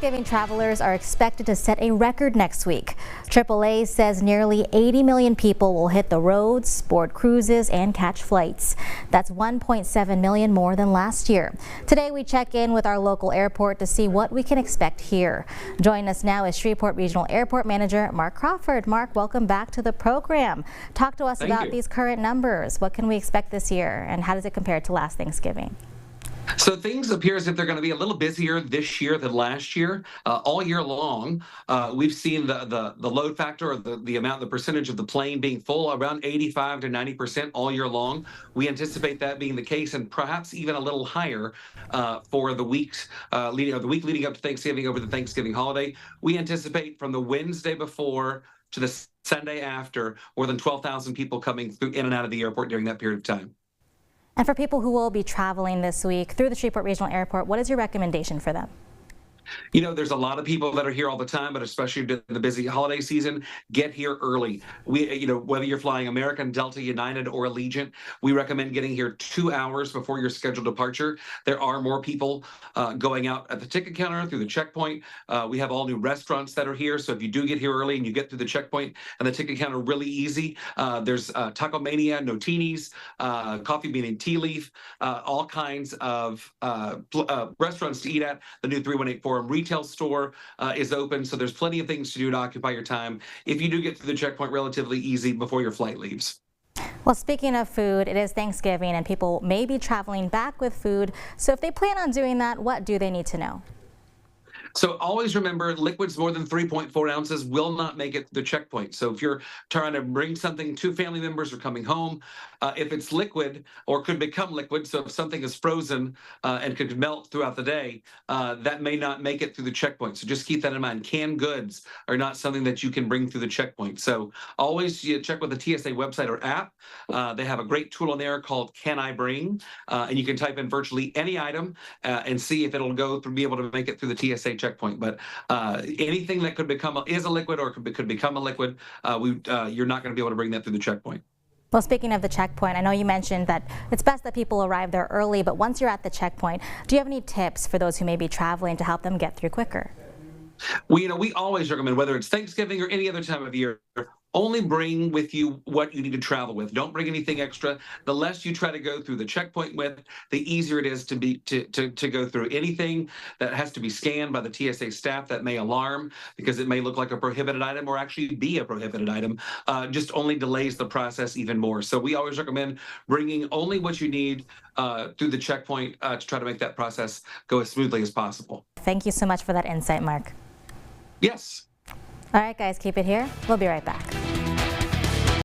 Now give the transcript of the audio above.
Thanksgiving travelers are expected to set a record next week. AAA says nearly 80 million people will hit the roads, board cruises, and catch flights. That's 1.7 million more than last year. Today we check in with our local airport to see what we can expect here. Joining us now is Shreveport Regional Airport Manager Mark Crawford. Mark, welcome back to the program. Talk to us about these current numbers. What can we expect this year, and how does it compare to last Thanksgiving? So things appear as if they're going to be a little busier this year than last year. All year long, we've seen the load factor, or the percentage of the plane being full, around 85 to 90% all year long. We anticipate that being the case, and perhaps even a little higher for the weeks the week leading up to Thanksgiving, over the Thanksgiving holiday. We anticipate from the Wednesday before to the Sunday after, more than 12,000 people coming through in and out of the airport during that period of time. And for people who will be traveling this week through the Shreveport Regional Airport, what is your recommendation for them? You know, there's a lot of people that are here all the time, but especially during the busy holiday season, get here early. Whether you're flying American, Delta, United, or Allegiant, we recommend getting here 2 hours before your scheduled departure. There are more people going out at the ticket counter, through the checkpoint. We have all new restaurants that are here, so if you do get here early and you get through the checkpoint and the ticket counter really easy, there's Taco Mania, Notinis, Coffee Bean and Tea Leaf, all kinds of restaurants to eat at. The new 3184 retail store is open, so there's plenty of things to do to occupy your time if you do get through the checkpoint relatively easy before your flight leaves. Well, speaking of food, it is Thanksgiving and people may be traveling back with food. So if they plan on doing that, what do they need to know? So always remember, liquids more than 3.4 ounces will not make it to the checkpoint. So if you're trying to bring something to family members or coming home, if it's liquid or could become liquid, so if something is frozen and could melt throughout the day, that may not make it through the checkpoint. So just keep that in mind. Canned goods are not something that you can bring through the checkpoint. So always check with the TSA website or app. They have a great tool in there called Can I Bring? And you can type in virtually any item and see if it'll go through, be able to make it through the TSA checkpoint. But anything that could is a liquid or could become a liquid, you're not going to be able to bring that through the checkpoint. Well, speaking of the checkpoint, I know you mentioned that it's best that people arrive there early, but once you're at the checkpoint, do you have any tips for those who may be traveling to help them get through quicker? We always recommend, whether it's Thanksgiving or any other time of year, only bring with you what you need to travel with. Don't bring anything extra. The less you try to go through the checkpoint with, the easier it is to go through. Anything that has to be scanned by the TSA staff that may alarm, because it may look like a prohibited item or actually be a prohibited item, just only delays the process even more. So we always recommend bringing only what you need through the checkpoint to try to make that process go as smoothly as possible. Thank you so much for that insight, Mark. Yes. All right, guys, keep it here. We'll be right back.